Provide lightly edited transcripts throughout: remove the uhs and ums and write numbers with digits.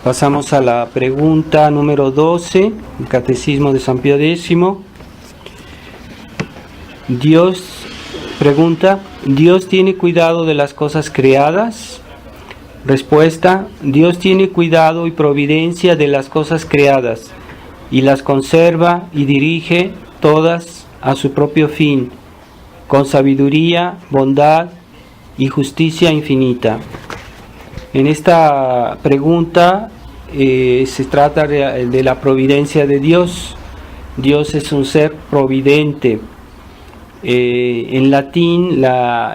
Pasamos a la pregunta número 12, el Catecismo de San Pío X. Pregunta: ¿Dios tiene cuidado de las cosas creadas? Respuesta: Dios tiene cuidado y providencia de las cosas creadas, y las conserva y dirige todas a su propio fin, con sabiduría, bondad y justicia infinita. En esta pregunta se trata de la providencia de Dios. Dios es un ser providente. En latín,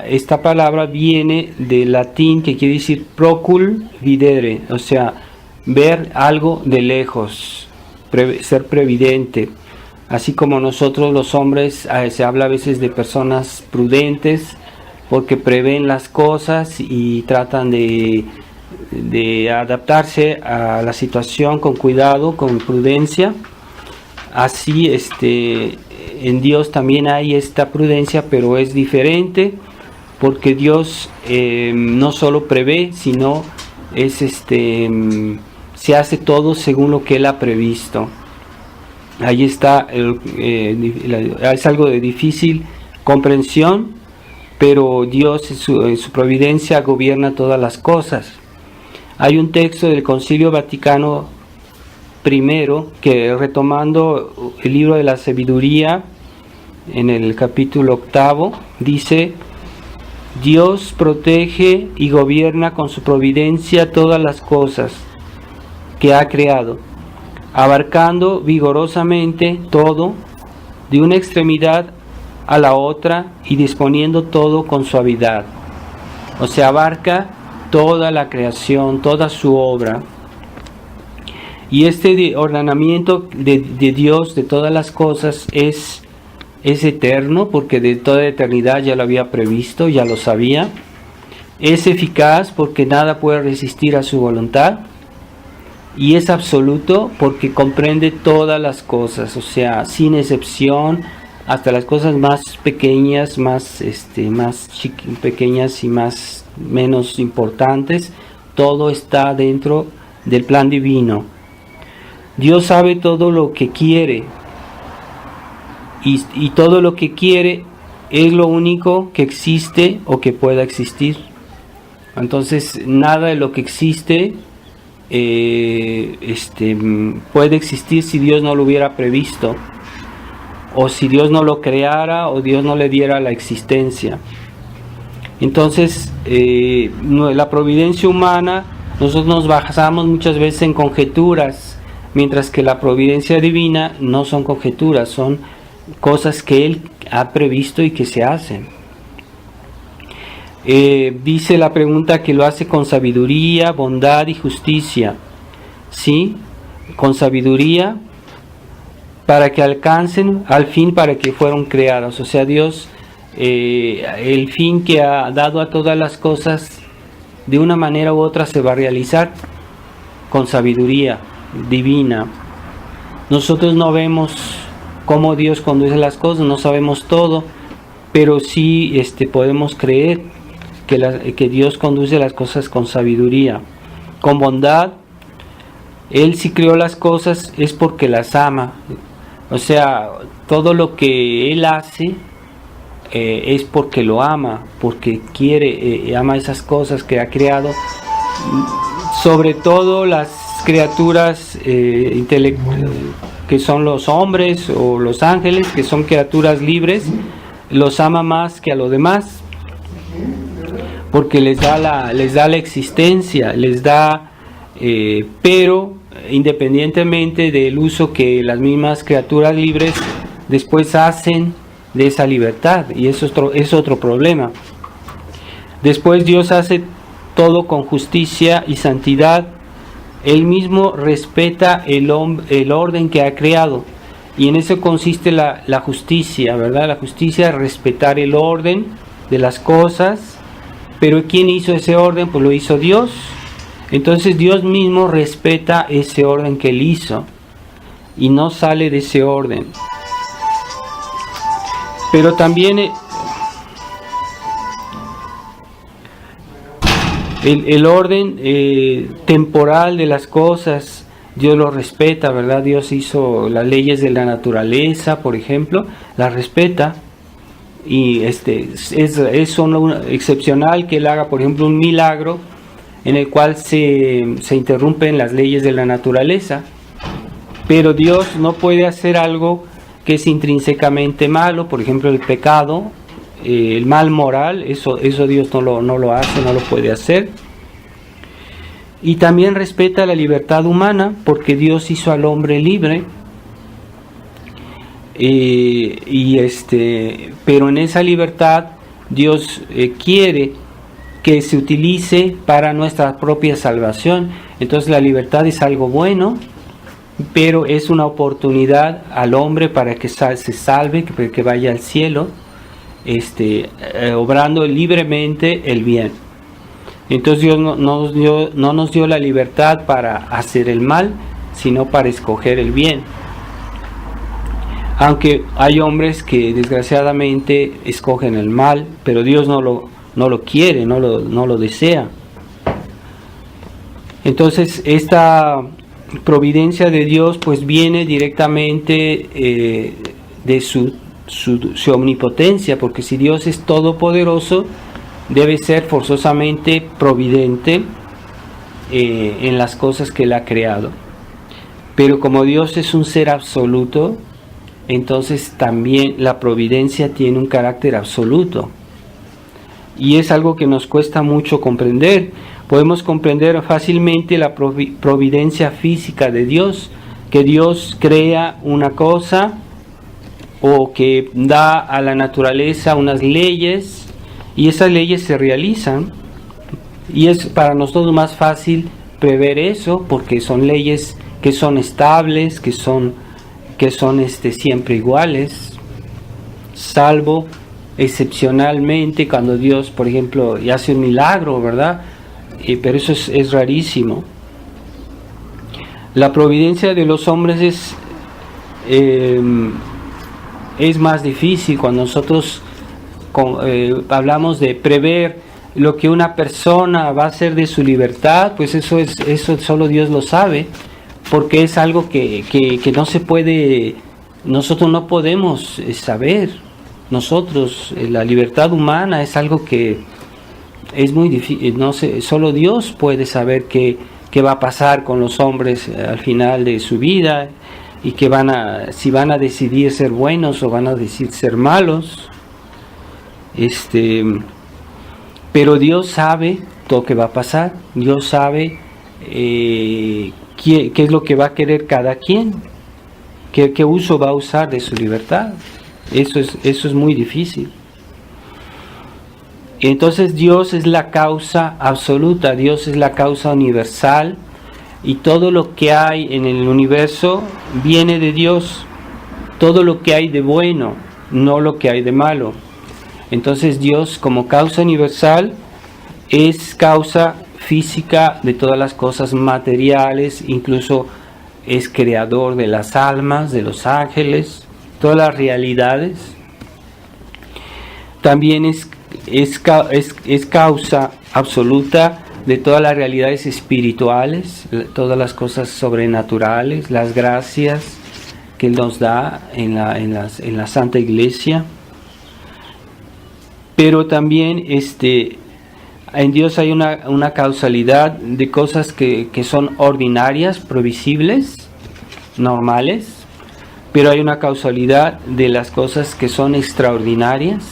esta palabra viene del latín que quiere decir procul videre, o sea, ver algo de lejos, ser previdente. Así como nosotros los hombres, se habla a veces de personas prudentes, porque prevén las cosas y tratan de adaptarse a la situación con cuidado, con prudencia. Así en Dios también hay esta prudencia, pero es diferente, porque Dios no solo prevé, sino se hace todo según lo que Él ha previsto. Ahí está, es algo de difícil comprensión, pero Dios en su providencia gobierna todas las cosas. Hay un texto del Concilio Vaticano I que, retomando el libro de la sabiduría, en el capítulo 8, dice: Dios protege y gobierna con su providencia todas las cosas que ha creado, abarcando vigorosamente todo, de una extremidad a la otra, y disponiendo todo con suavidad. O sea, abarca toda la creación, toda su obra. Y este ordenamiento de Dios de todas las cosas es eterno, porque de toda eternidad ya lo había previsto, ya lo sabía. Es eficaz, porque nada puede resistir a su voluntad. Y es absoluto, porque comprende todas las cosas, o sea, sin excepción, hasta las cosas más pequeñas, más pequeñas y menos importantes. Todo está dentro del plan divino. Dios sabe todo lo que quiere, y todo lo que quiere es lo único que existe o que pueda existir. Entonces, nada de lo que existe puede existir si Dios no lo hubiera previsto, o si Dios no lo creara, o Dios no le diera la existencia. Entonces, la providencia humana, nosotros nos basamos muchas veces en conjeturas, mientras que la providencia divina no son conjeturas, son cosas que Él ha previsto y que se hacen. Dice la pregunta que lo hace con sabiduría, bondad y justicia. ¿Sí? Con sabiduría, para que alcancen al fin para que fueron creados. O sea, Dios, el fin que ha dado a todas las cosas, de una manera u otra se va a realizar con sabiduría divina. Nosotros no vemos cómo Dios conduce las cosas, no sabemos todo, pero sí podemos creer que Dios conduce las cosas con sabiduría, con bondad. Él, si creó las cosas, es porque las ama. O sea, todo lo que Él hace es porque lo ama, porque quiere, ama esas cosas que ha creado. Sobre todo las criaturas que son los hombres o los ángeles, que son criaturas libres, los ama más que a los demás, porque les da la existencia, les da, pero independientemente del uso que las mismas criaturas libres después hacen de esa libertad, y eso es otro problema. Después Dios hace todo con justicia y santidad. Él mismo respeta el orden que ha creado, y en eso consiste la justicia, ¿verdad? La justicia es respetar el orden de las cosas. Pero ¿quién hizo ese orden? Pues lo hizo Dios. Entonces Dios mismo respeta ese orden que Él hizo, y no sale de ese orden. Pero también El orden temporal de las cosas, Dios lo respeta, ¿verdad? Dios hizo las leyes de la naturaleza, por ejemplo, las respeta. Y es excepcional que Él haga, por ejemplo, un milagro en el cual se interrumpen las leyes de la naturaleza. Pero Dios no puede hacer algo que es intrínsecamente malo, por ejemplo, el pecado, el mal moral, eso Dios no lo hace, no lo puede hacer. Y también respeta la libertad humana, porque Dios hizo al hombre libre. Pero en esa libertad Dios quiere que se utilice para nuestra propia salvación. Entonces la libertad es algo bueno, pero es una oportunidad al hombre para que se salve, que vaya al cielo, obrando libremente el bien. Entonces Dios no nos dio la libertad para hacer el mal, sino para escoger el bien. Aunque hay hombres que desgraciadamente escogen el mal, pero Dios no lo quiere, no lo desea. Entonces esta providencia de Dios pues viene directamente de su omnipotencia, porque si Dios es todopoderoso, debe ser forzosamente providente en las cosas que Él ha creado. Pero como Dios es un ser absoluto, entonces también la providencia tiene un carácter absoluto. Y es algo que nos cuesta mucho comprender. Podemos comprender fácilmente la providencia física de Dios, que Dios crea una cosa o que da a la naturaleza unas leyes, y esas leyes se realizan. Y es para nosotros más fácil prever eso, porque son leyes que son estables, que son siempre iguales, salvo excepcionalmente cuando Dios, por ejemplo, hace un milagro, ¿verdad? Pero eso es rarísimo. La providencia de los hombres es más difícil. Cuando nosotros hablamos de prever lo que una persona va a hacer de su libertad, pues eso solo Dios lo sabe, porque es algo que no se puede, nosotros no podemos saber. Nosotros, la libertad humana es algo que es muy difícil, no sé, solo Dios puede saber qué va a pasar con los hombres al final de su vida, y si van a decidir ser buenos o van a decidir ser malos. Pero Dios sabe todo lo que va a pasar. Dios sabe qué es lo que va a querer cada quien, qué uso va a usar de su libertad. Eso es muy difícil. Entonces Dios es la causa absoluta, Dios es la causa universal, y todo lo que hay en el universo viene de Dios. Todo lo que hay de bueno, no lo que hay de malo. Entonces Dios, como causa universal, es causa física de todas las cosas materiales, incluso es creador de las almas, de los ángeles, todas las realidades. También es causa absoluta de todas las realidades espirituales, todas las cosas sobrenaturales, las gracias que Él nos da en la Santa Iglesia. Pero también en Dios hay una causalidad de cosas que son ordinarias, previsibles, normales, pero hay una causalidad de las cosas que son extraordinarias,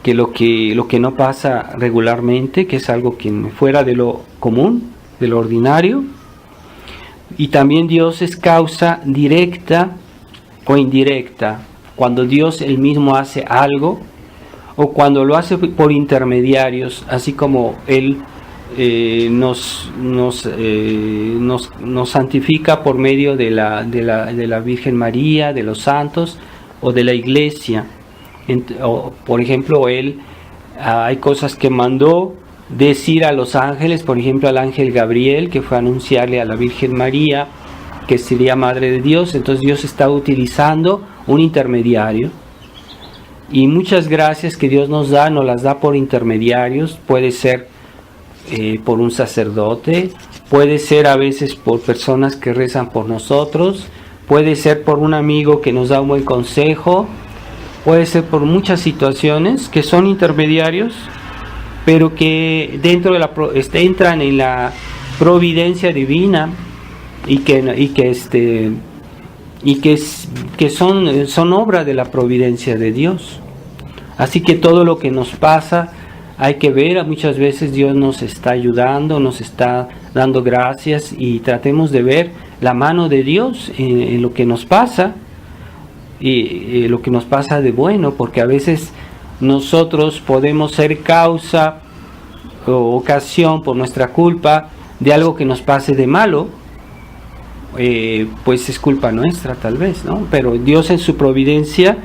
que lo que no pasa regularmente, que es algo que fuera de lo común, de lo ordinario. Y también Dios es causa directa o indirecta, cuando Dios Él mismo hace algo, o cuando lo hace por intermediarios, así como Él nos santifica por medio de la Virgen María, de los santos o de la Iglesia. Por ejemplo, Él hay cosas que mandó decir a los ángeles, por ejemplo al ángel Gabriel, que fue a anunciarle a la Virgen María que sería Madre de Dios. Entonces Dios está utilizando un intermediario, Y muchas gracias que Dios nos las da por intermediarios. Puede ser por un sacerdote, puede ser a veces por personas que rezan por nosotros, puede ser por un amigo que nos da un buen consejo, puede ser por muchas situaciones que son intermediarios, pero que dentro de entran en la providencia divina y que son obra de la providencia de Dios. Así que todo lo que nos pasa hay que ver, muchas veces Dios nos está ayudando, nos está dando gracias, y tratemos de ver la mano de Dios en lo que nos pasa, y lo que nos pasa de bueno, porque a veces nosotros podemos ser causa o ocasión por nuestra culpa de algo que nos pase de malo. Pues es culpa nuestra tal vez, ¿no? Pero Dios en su providencia,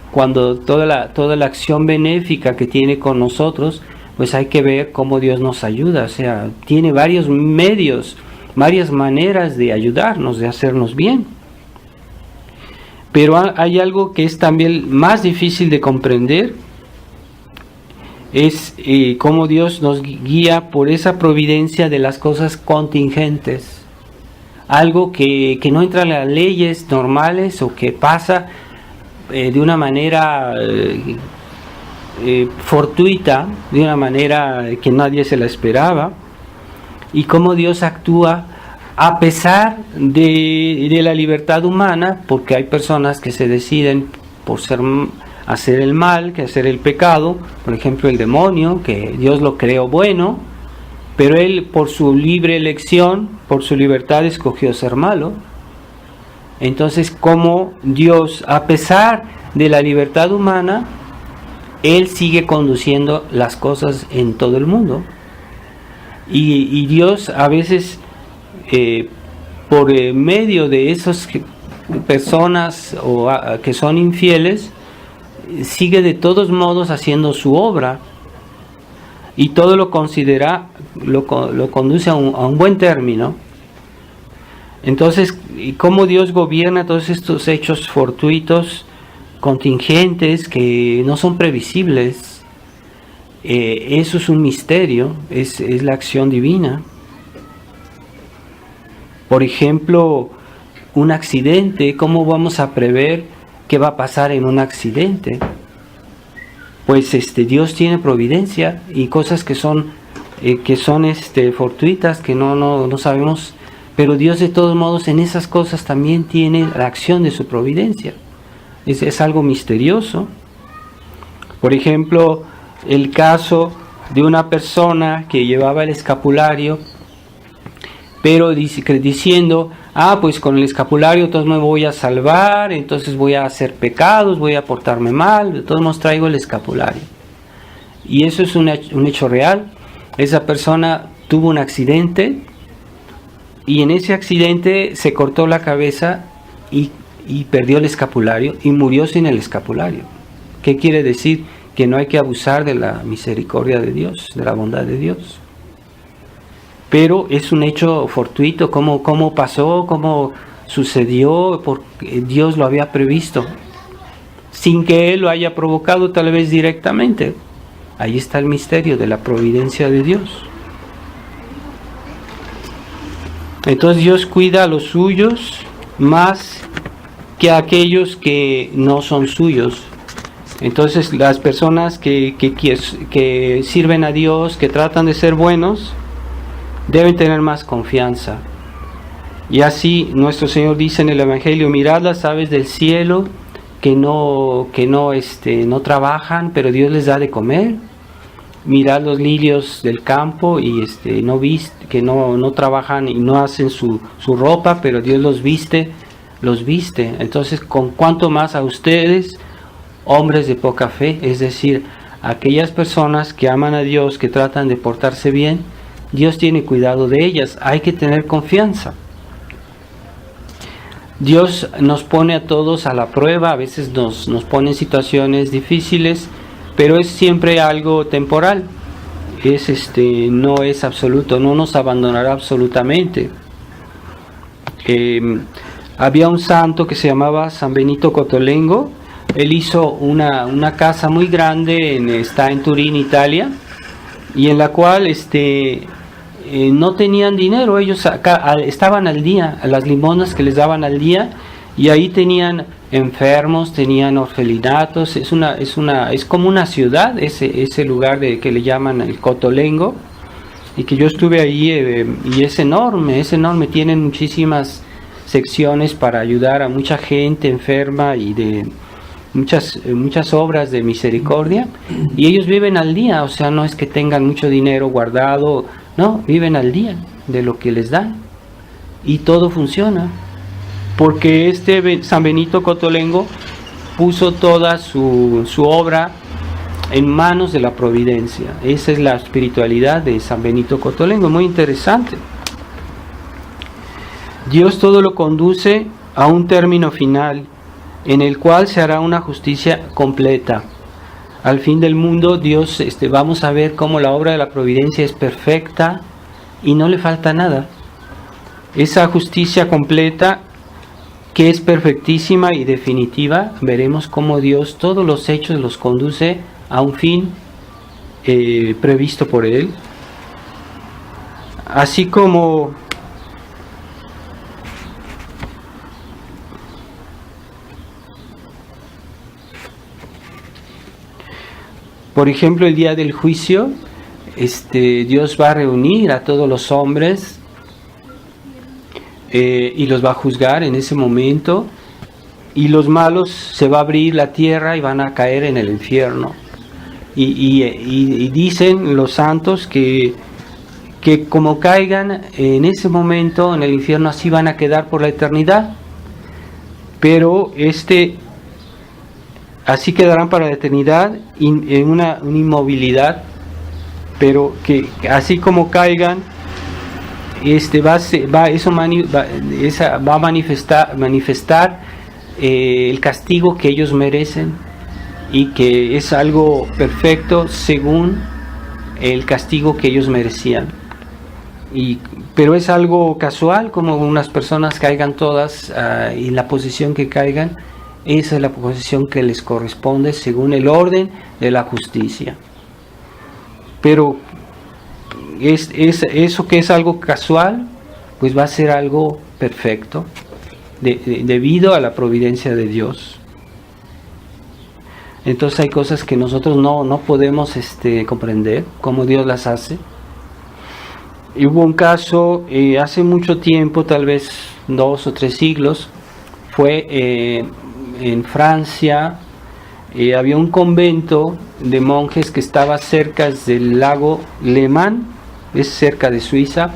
cuando toda la acción benéfica que tiene con nosotros, pues hay que ver cómo Dios nos ayuda. O sea, tiene varios medios, varias maneras de ayudarnos, de hacernos bien. Pero hay algo que es también más difícil de comprender, es cómo Dios nos guía por esa providencia de las cosas contingentes. Algo que no entra en las leyes normales, o que pasa de una manera fortuita, de una manera que nadie se la esperaba, y cómo Dios actúa a pesar de la libertad humana, porque hay personas que se deciden por hacer el mal, que hacer el pecado. Por ejemplo, el demonio, que Dios lo creó bueno, pero él, por su libre elección, por su libertad, escogió ser malo. Entonces, como Dios, a pesar de la libertad humana, Él sigue conduciendo las cosas en todo el mundo. Y Dios a veces, por medio de esas personas que son infieles, sigue de todos modos haciendo su obra, y todo lo conduce a un buen término. Entonces, ¿cómo Dios gobierna todos estos hechos fortuitos, contingentes, que no son previsibles? Eso es un misterio, es la acción divina. Por ejemplo, un accidente, ¿cómo vamos a prever qué va a pasar en un accidente? Pues Dios tiene providencia, y cosas que son fortuitas, que no sabemos, pero Dios de todos modos en esas cosas también tiene la acción de su providencia. Es algo misterioso. Por ejemplo, el caso de una persona que llevaba el escapulario, pero diciendo, pues con el escapulario entonces me voy a salvar, entonces voy a hacer pecados, voy a portarme mal, de todos modos traigo el escapulario. Y eso es un hecho real. Esa persona tuvo un accidente, y en ese accidente se cortó la cabeza y perdió el escapulario, y murió sin el escapulario. ¿Qué quiere decir? Que no hay que abusar de la misericordia de Dios, de la bondad de Dios. Pero es un hecho fortuito, cómo pasó, cómo sucedió, porque Dios lo había previsto, sin que Él lo haya provocado tal vez directamente. Ahí está el misterio de la providencia de Dios. Entonces Dios cuida a los suyos más que a aquellos que no son suyos. Entonces las personas que sirven a Dios, que tratan de ser buenos, deben tener más confianza. Y así nuestro Señor dice en el Evangelio: mirad las aves del cielo, que no trabajan, pero Dios les da de comer. Mirad los lirios del campo, y que no trabajan y no hacen su ropa, pero Dios los viste. Entonces, con cuánto más a ustedes, hombres de poca fe, es decir, aquellas personas que aman a Dios, que tratan de portarse bien, Dios tiene cuidado de ellas. Hay que tener confianza. Dios nos pone a todos a la prueba, a veces nos pone en situaciones difíciles, pero es siempre algo temporal. No es absoluto, no nos abandonará absolutamente. Había un santo que se llamaba San Benito Cotolengo. él hizo una casa muy grande, está en Turín, Italia, y en la cual no tenían dinero, ellos estaban al día, a las limonas que les daban al día, y ahí tenían enfermos, tenían orfelinatos. Es como una ciudad, ese lugar que le llaman el Cotolengo, y que yo estuve ahí, y es enorme, tienen muchísimas secciones para ayudar a mucha gente enferma y de muchas obras de misericordia, y ellos viven al día, o sea, no es que tengan mucho dinero guardado, no, viven al día de lo que les dan, y todo funciona, porque San Benito Cotolengo puso toda su obra en manos de la providencia. Esa es la espiritualidad de San Benito Cotolengo, muy interesante. Dios todo lo conduce a un término final, en el cual se hará una justicia completa. Al fin del mundo, Dios, vamos a ver cómo la obra de la providencia es perfecta y no le falta nada. Esa justicia completa, que es perfectísima y definitiva, veremos cómo Dios todos los hechos los conduce a un fin previsto por Él. Así como por ejemplo, el día del juicio, Dios va a reunir a todos los hombres y los va a juzgar en ese momento, y los malos se va a abrir la tierra y van a caer en el infierno. Y dicen los santos que como caigan en ese momento en el infierno, así van a quedar por la eternidad. Pero así quedarán para la eternidad en una inmovilidad, pero que así como caigan, va a manifestar el castigo que ellos merecen, y que es algo perfecto según el castigo que ellos merecían. Pero es algo casual, como unas personas caigan todas y la posición que caigan, esa es la posición que les corresponde según el orden de la justicia. Pero eso que es algo casual, pues va a ser algo perfecto, debido a la providencia de Dios. Entonces hay cosas que nosotros no podemos comprender cómo Dios las hace. Y hubo un caso hace mucho tiempo, tal vez 2 o 3 siglos, fue en Francia. Había un convento de monjes que estaba cerca del lago Léman, es cerca de Suiza,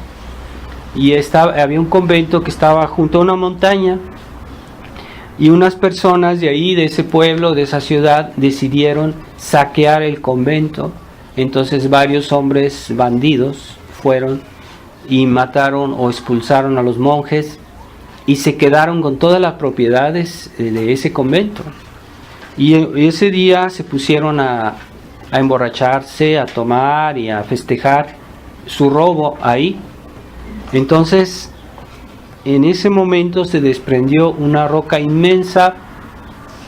y había un convento que estaba junto a una montaña, y unas personas de ahí, de ese pueblo, de esa ciudad, decidieron saquear el convento. Entonces varios hombres bandidos fueron y mataron o expulsaron a los monjes, y se quedaron con todas las propiedades de ese convento. Y ese día se pusieron a emborracharse, a tomar y a festejar su robo ahí. Entonces, en ese momento se desprendió una roca inmensa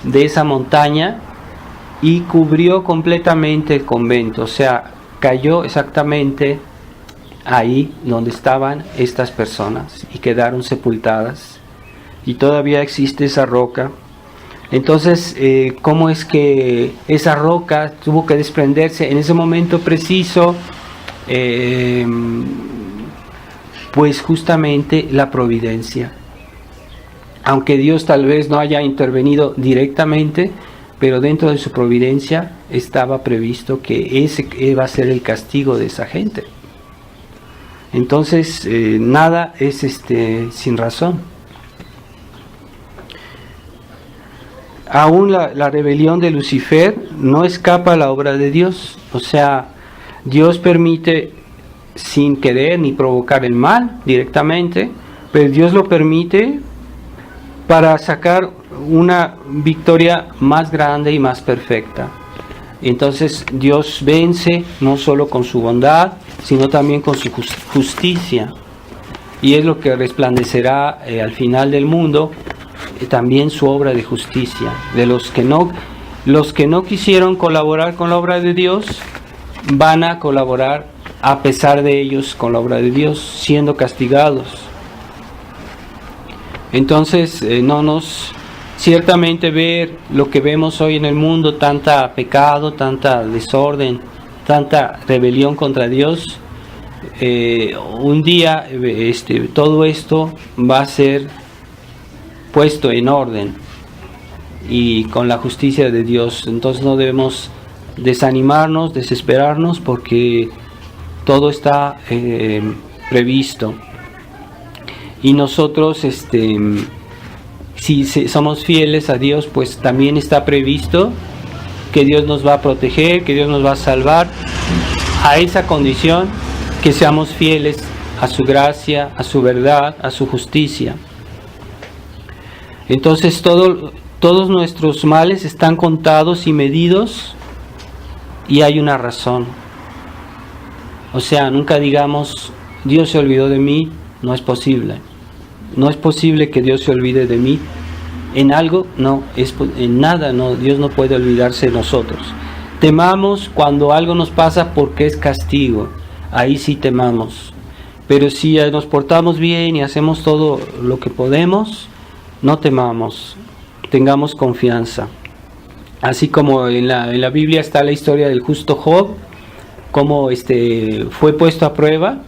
de esa montaña y cubrió completamente el convento. O sea, cayó exactamente ahí donde estaban estas personas y quedaron sepultadas. Y todavía existe esa roca. Entonces, ¿cómo es que esa roca tuvo que desprenderse en ese momento preciso? Pues justamente la providencia. Aunque Dios tal vez no haya intervenido directamente, pero dentro de su providencia estaba previsto que ese va a ser el castigo de esa gente. Entonces, nada es sin razón. Aún la rebelión de Lucifer no escapa a la obra de Dios. O sea, Dios permite sin querer ni provocar el mal directamente, pero Dios lo permite para sacar una victoria más grande y más perfecta. Entonces Dios vence no solo con su bondad, sino también con su justicia, y es lo que resplandecerá al final del mundo, también su obra de justicia. De los que no quisieron colaborar con la obra de Dios, van a colaborar a pesar de ellos con la obra de Dios, siendo castigados. Entonces, ciertamente ver lo que vemos hoy en el mundo, tanta pecado, tanta desorden, tanta rebelión contra Dios, un día todo esto va a ser puesto en orden y con la justicia de Dios. Entonces no debemos desanimarnos, desesperarnos, porque todo está previsto. Y nosotros, si somos fieles a Dios, pues también está previsto que Dios nos va a proteger, que Dios nos va a salvar, a esa condición que seamos fieles a su gracia, a su verdad, a su justicia. Entonces todos nuestros males están contados y medidos, y hay una razón. O sea, nunca digamos, Dios se olvidó de mí. No es posible. No es posible que Dios se olvide de mí. En algo, no, en nada, no, Dios no puede olvidarse de nosotros. Temamos cuando algo nos pasa porque es castigo. Ahí sí temamos. Pero si nos portamos bien y hacemos todo lo que podemos, no temamos. Tengamos confianza. Así como en la Biblia está la historia del justo Job, como fue puesto a prueba.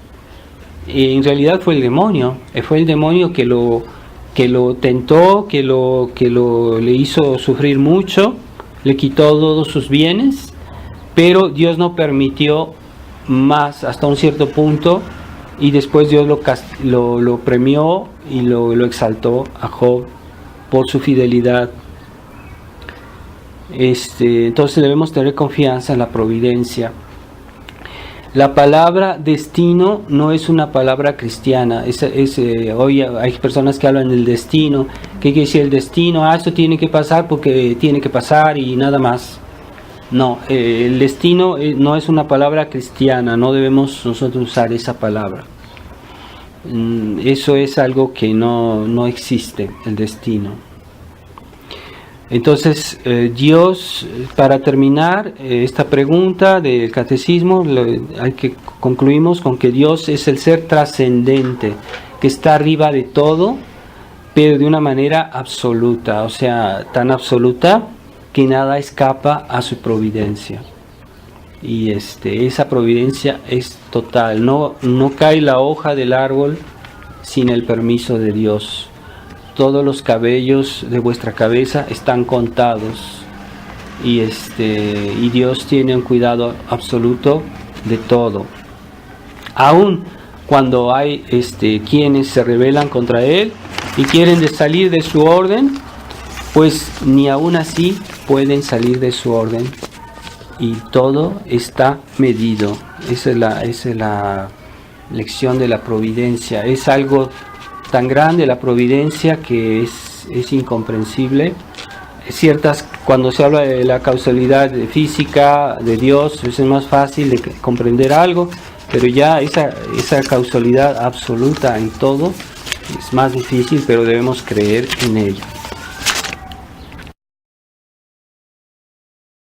Y en realidad fue el demonio que lo tentó, que le hizo sufrir mucho, le quitó todos sus bienes, pero Dios no permitió más hasta un cierto punto, y después Dios lo premió y lo exaltó a Job por su fidelidad. Entonces debemos tener confianza en la providencia. La palabra destino no es una palabra cristiana. Hoy hay personas que hablan del destino. ¿Qué quiere decir el destino? Esto tiene que pasar porque tiene que pasar y nada más. No, el destino no es una palabra cristiana. No debemos nosotros usar esa palabra. Eso es algo que no existe, el destino. Entonces, Dios, para terminar esta pregunta del catecismo, concluimos con que Dios es el ser trascendente, que está arriba de todo, pero de una manera absoluta, o sea, tan absoluta que nada escapa a su providencia. Y esa providencia es total, no cae la hoja del árbol sin el permiso de Dios. Todos los cabellos de vuestra cabeza están contados, y Dios tiene un cuidado absoluto de todo. Aun cuando hay quienes se rebelan contra Él y quieren salir de su orden, pues ni aún así pueden salir de su orden, y todo está medido. Esa es la lección de la providencia. Es algo tan grande la providencia que es incomprensible. Cuando se habla de la causalidad física de Dios, es más fácil de comprender algo, pero ya esa causalidad absoluta en todo es más difícil, pero debemos creer en ella.